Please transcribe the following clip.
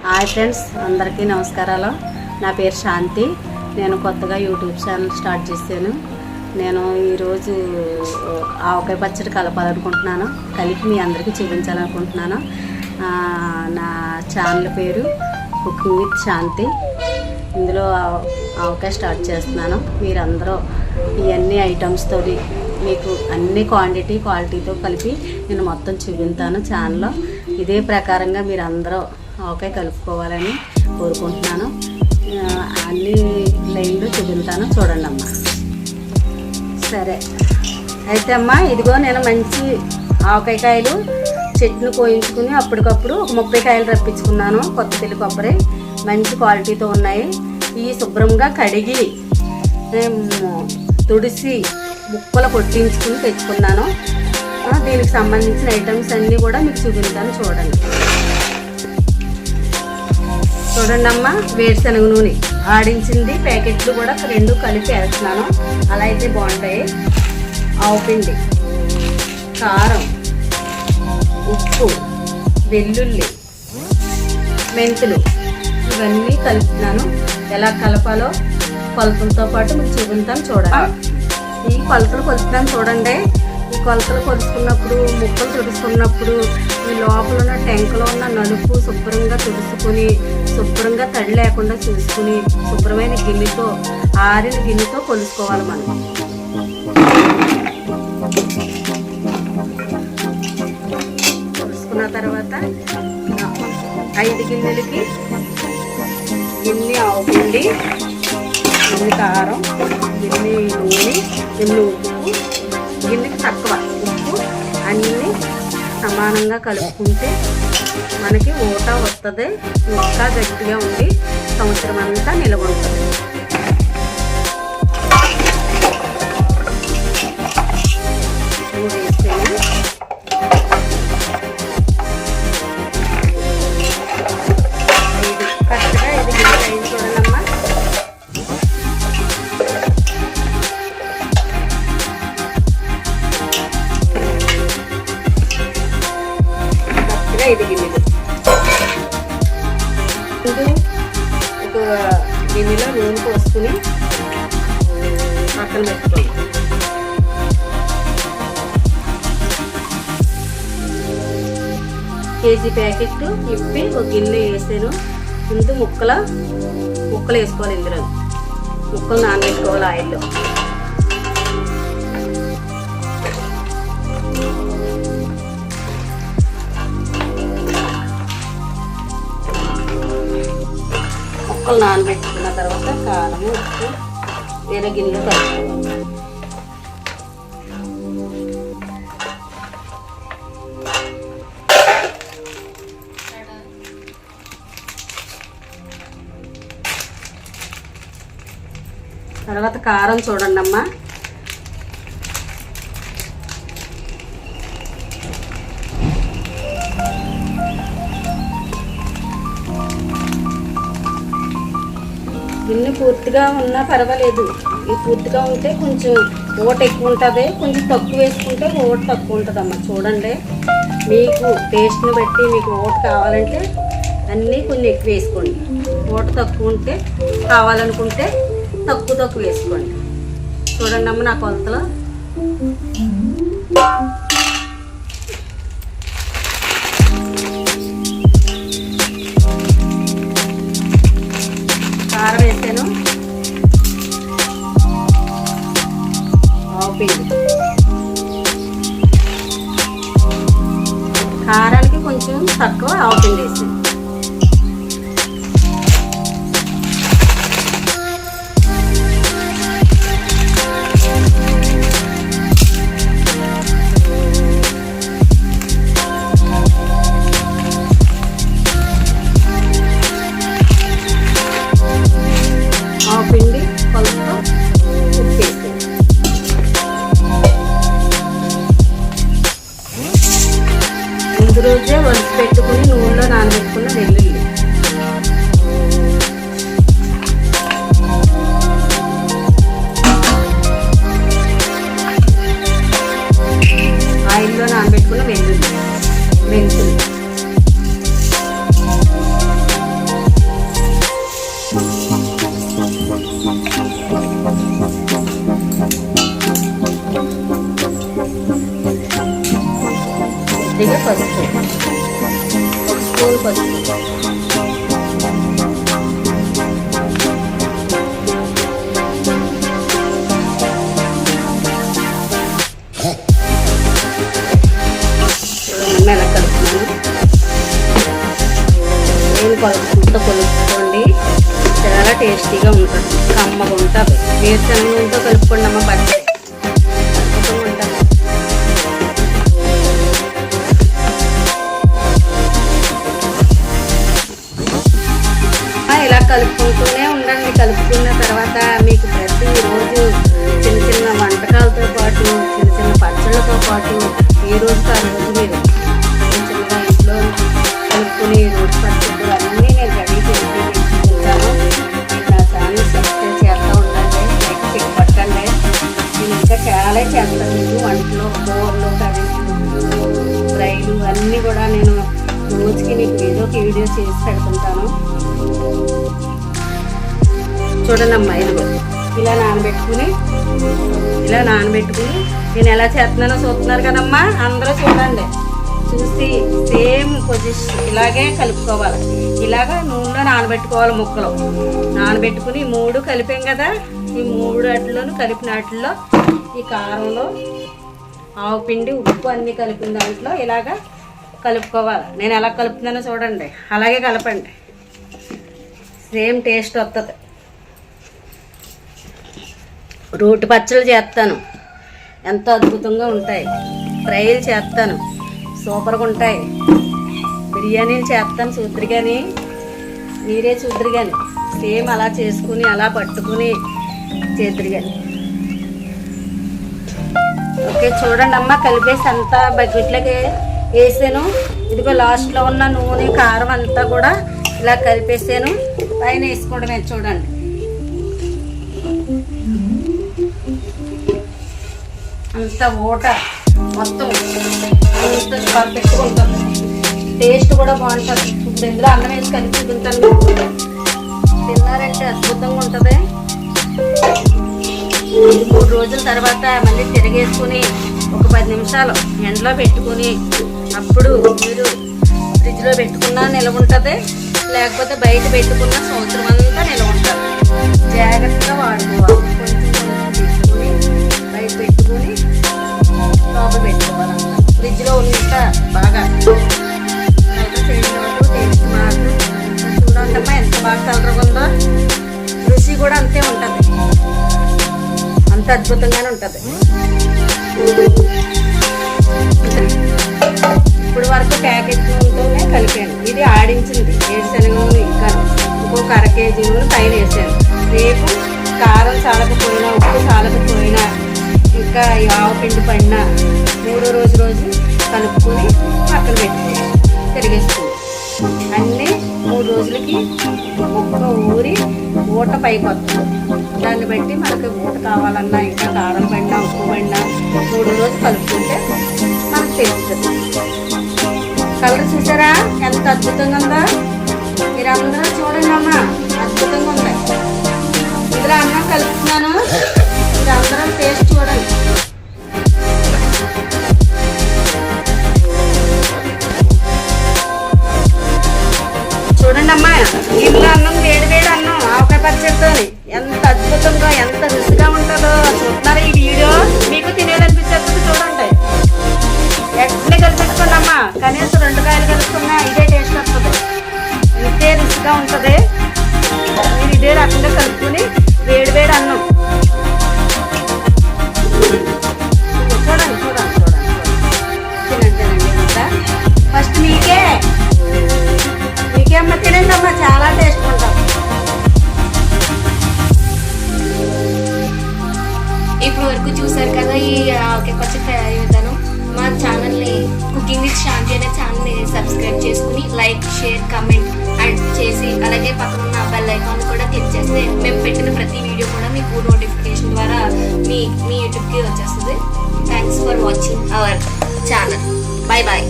Hi friends, అందరికీ నమస్కారాలు. నా పేరు శాంతి. నేను కొత్తగా యూట్యూబ్ ఛానల్ స్టార్ట్ చేశాను. నేను ఈరోజు ఆవకాయ పచ్చడి కలపాలనుకుంటున్నాను, కలిపి మీ అందరికీ చూపించాలనుకుంటున్నాను. నా ఛానల్ పేరు కుకింగ్ విత్ శాంతి. ఇందులో ఆవకాయ స్టార్ట్ చేస్తున్నాను. మీరందరూ ఇవన్నీ ఐటమ్స్తో మీకు అన్ని క్వాలిటీతో కలిపి నేను మొత్తం చూపిస్తాను ఛానల్లో. ఇదే ప్రకారంగా మీరందరూ ఆవకాయ కలుపుకోవాలని కోరుకుంటున్నాను. అన్ని లైన్లు చూపిస్తాను, చూడండి అమ్మ. సరే అయితే అమ్మ, ఇదిగో నేను మంచి ఆవకాయకాయలు చెట్టును కోయించుకుని అప్పటికప్పుడు ఒక 30 కాయలు రప్పించుకున్నాను. కొత్త తెలి కొబ్బరి మంచి క్వాలిటీతో ఉన్నాయి. ఈ శుభ్రంగా కడిగి తుడిసి ముక్కలు కొట్టించుకుని తెచ్చుకున్నాను. దీనికి సంబంధించిన ఐటమ్స్ అన్నీ కూడా మీకు చూపిస్తాను, చూడండి. చూడండి అమ్మ, వేరుశనగ నూనె ఆడించింది ప్యాకెట్లు కూడా 2 కలిపి వేస్తున్నాను, అలా అయితే బాగుంటాయి. ఆవుపిండి, కారం, ఉప్పు, వెల్లుల్లి, మెంతులు ఇవన్నీ కలుపుతున్నాను. ఎలా కలపాలో కొలతలతో పాటు మీకు చూపిస్తాను, చూడండి. ఈ కొలతలు కొలుస్తున్నాను చూడండి. ఈ కొలతలు కొలుసుకున్నప్పుడు, ముక్కలు తుడుచుకున్నప్పుడు ఈ లోపల ఉన్న టెంకలో ఉన్న నలుపు శుభ్రంగా తుడుచుకొని, శుభ్రంగా తడి లేకుండా చూసుకుని, శుభ్రమైన గిన్నెతో, ఆరిన గిన్నెతో కొలుసుకోవాలి మనం. కొలుసుకున్న తర్వాత 5 గిన్నెలకి గిన్నె ఆవుపిండి, గిన్నె కారం, గిన్నె నూనె, గిన్నె ఉప్పు, గిన్నెకి తక్కువ ఉప్పు అన్నీ సమానంగా కలుపుకుంటే మనకి ఊట వస్తుంది. ముక్క గట్టిగా ఉండి సంవత్సరం అంతా నిల్వ ఉంటుంది. వేసుకొని కరెక్ట్గా 5 గిన్నెలు అయింది చూడండమ్మా. కరెక్ట్గా 5 గిన్నెలు. ఒక గిన్నెలో నూనె పోసుకుని పక్కన పెట్టుకోండి. కేజీ ప్యాకెట్ ఇప్పి ఒక గిన్నె వేసాను. ముందు ముక్కలు వేసుకోవాలి. ఇందులో ముక్కలు నానబెట్టుకోవాలి ఆయిల్లో. ముక్కలు నానబెట్టుకున్న తర్వాత కారం, ఉప్పు వేరే గిన్నెలో కలుపుకోవాలి. తర్వాత కారం చూడండి అమ్మా. గిన్నె పూర్తిగా ఉన్నా పర్వాలేదు. ఇది పూర్తిగా ఉంటే కొంచెం ఓట ఎక్కువ ఉంటుంది, కొంచెం తక్కువ వేసుకుంటే ఓట తక్కువ ఉంటుంది అమ్మ. చూడండి, మీకు టేస్ట్ని బట్టి మీకు ఓట కావాలంటే అన్నీ కొన్ని ఎక్కువ వేసుకోండి. ఓట తక్కువ ఉంటే కావాలనుకుంటే తక్కువ వేసుకోండి. చూడండి అమ్మ, నా కొలతలో కారం వేసాను, ఆవుపిండి. కారానికి కొంచెం తక్కువ ఆవుపిండి వేసాను. పిండి కొలతో ఉప్పు వేసాను. ముందు రోజే వలిసి పెట్టుకుని నూనెలో నానబెట్టుకుని ఇప్పుడు పసుపు, 1 స్పూన్ పసుపు, ఎలా కలుపుతున్నాను. నేను కలుపుకోండి, చాలా టేస్టీగా ఉంటుంది, కమ్మగా ఉంటుంది. వేరుశనగ నూనెతో కలుపుకోండి అమ్మ, పచ్చడి ఉంటుంది. ఇలా కలుపుకుంటూనే ఉండండి. కలుపుకున్న తర్వాత మీకు ప్రతిరోజు చిన్న చిన్న వంటకాలతో పాటు చిన్న చిన్న పచ్చళ్ళతో పాటు ఈ రోజు ఆ రోజు మీరు చిన్నగా ఇంట్లో కలుపుకుని రోజు పచ్చళ్ళు అన్నీ నేను రెడీ చేసి ఉంటాను. నా ఛానల్ సబ్స్క్రైబ్ చేస్తూ ఉండండి, లైక్ చెక్ పట్టండి. నేను ఇంకా చాలా చేస్తాను. మీకు వంటలు, కూరలు, కర్రీలు, ఫ్రైలు అన్నీ కూడా నేను రోజుకి మీకు ఏదో ఒక వీడియో చేసి పెడుతుంటాను. చూడండి అమ్మా, ఇదిగో ఇలా నానబెట్టుకుని నేను ఎలా చేస్తున్నానో చూస్తున్నారు కదమ్మా, అందరూ చూడండి. చూసి సేమ్ పొజిషన్ ఇలాగే కలుపుకోవాలి. ఇలాగా నూనెలో నానబెట్టుకోవాలి. ముక్కలు నానబెట్టుకుని 3 కలిపాం కదా, ఈ 3 వాటిలోనూ కలిపిన వాటిల్లో ఈ కారంలో ఆవు పిండి, ఉప్పు అన్నీ కలిపిన దాంట్లో ఇలాగా కలుపుకోవాలి. నేను ఎలా కలుపుతున్నానో చూడండి, అలాగే కలపండి. సేమ్ టేస్ట్ వస్తుంది. రోటి పచ్చళ్ళు చేస్తాను, ఎంతో అద్భుతంగా ఉంటాయి. ఫ్రైలు చేస్తాను, సూపర్గా ఉంటాయి. బిర్యానీలు చేస్తాను, చూద్దరు కానీ మీరే చూద్దరు కానీ సేమ్ అలా చేసుకుని అలా పట్టుకుని చేద్దరు కానీ. ఓకే, చూడండి అమ్మ, కలిపేసి అంతా బకెట్లోకి వేసాను. ఇదిగో లాస్ట్లో ఉన్న నూనె, కారం అంతా కూడా ఇలా కలిపేసాను. పైన వేసుకోవడమే. చూడండి, అంత ఊట మొత్తం అంత పర్ఫెక్ట్గా ఉంటుంది. టేస్ట్ కూడా బాగుంటుంది. ఇప్పుడు ఇందులో అన్నం వేసి కలిపి తింటాను, తిన్నారంటే అద్భుతంగా ఉంటుంది. 3 రోజుల తర్వాత మళ్ళీ తిరిగేసుకుని ఒక 10 నిమిషాలు ఎండలో పెట్టుకుని అప్పుడు మీరు ఫ్రిడ్జ్లో పెట్టుకున్నా నిల్వ ఉంటుంది, లేకపోతే బయట పెట్టుకున్న సంవత్సరం అంతా నిల్వ ఉంటుంది. జాగ్రత్తగా వాడుకోవాలి. కొంచెం తీసుకుని బయట పెట్టుకుని లోపల పెట్టుకోవాలన్నమాట. ఫ్రిడ్జ్లో ఉన్నంత బాగా టేస్ట్ మాత్రం చూడంటమ్మా ఎంత బాగా కలర్ ఉందో. రుచి కూడా అంతే ఉంటుంది, అంత అద్భుతంగానే ఉంటుంది. ఇప్పుడు వరకు ప్యాకెట్ నూనెతోనే కలిపాను. ఇది ఆడించింది వేరుశనగ నూనె, ఇంకా ఇంకొక 1/2 కేజీ నూనె పైన వేసాను. రేపు కారం చాలకపోయినా, ఉప్పు చాలకపోయినా, ఇంకా ఈ ఆవు పిండి పడిన 3వ రోజు కలుపుకొని పక్కన పెట్టుకుని తిరిగేసుకుని అన్నీ 3 రోజులకి ముక్క ఊరి ఊట పైకి వస్తుంది. దాన్ని బట్టి మనకు ఊట కావాలన్నా, ఇంకా కారం పడినా, ఉప్పు పడినా 3వ రోజు కలుపుకుంటే మనకు తెలుస్తుంది. కలర్ చూసారా ఎంత అద్భుతంగా ఉందో? మీరు అందరూ చూడండి అమ్మా, అద్భుతంగా ఉంది. ఇందులో అన్నం కలుపుతున్నాను, మీరు అందరం టేస్ట్ చూడండి. చూడండి అమ్మా, ఇందులో అన్నం వేడి అన్నం ఆవకాయ పచ్చడితో ఎంత అద్భుతంగా, ఎంత రుచిగా ఉంటుందో చూస్తున్నారా? ఈ వీడియో మీకు తినేయాలనిపించేస్తుంది. చూడండి, ఎట్లే కలిపెట్టుకోండి అమ్మా, కనీసం 2 కాయలు కలుపుకున్నా ఇదే టేస్ట్ వస్తుంది, ఇదే రుచిగా ఉంటుంది. మీరు ఇదే రకంగా కలుపుకుని వేడి అన్నం చూడండి తినండి. అంతా ఫస్ట్ మీకే అమ్మ తినండి అమ్మా, చాలా టేస్ట్ ఉంటాం. ఇప్పుడు వరకు చూసారు కదా ఈ ఆవకాయ పచ్చడి తయారీ విధానం. మా ఛానల్ని కుకింగ్ విత్ శాంతి అనే ఛానల్ని సబ్స్క్రైబ్ చేసుకుని లైక్, షేర్, కామెంట్ అండ్ చేసి అలాగే పక్కన ఉన్న బెల్ ఐకాన్ కూడా క్లిక్ చేస్తే మేము పెట్టిన ప్రతి వీడియో కూడా మీకు నోటిఫికేషన్ ద్వారా మీ యూట్యూబ్కి వచ్చేస్తుంది. Thanks for watching our channel. Bye bye.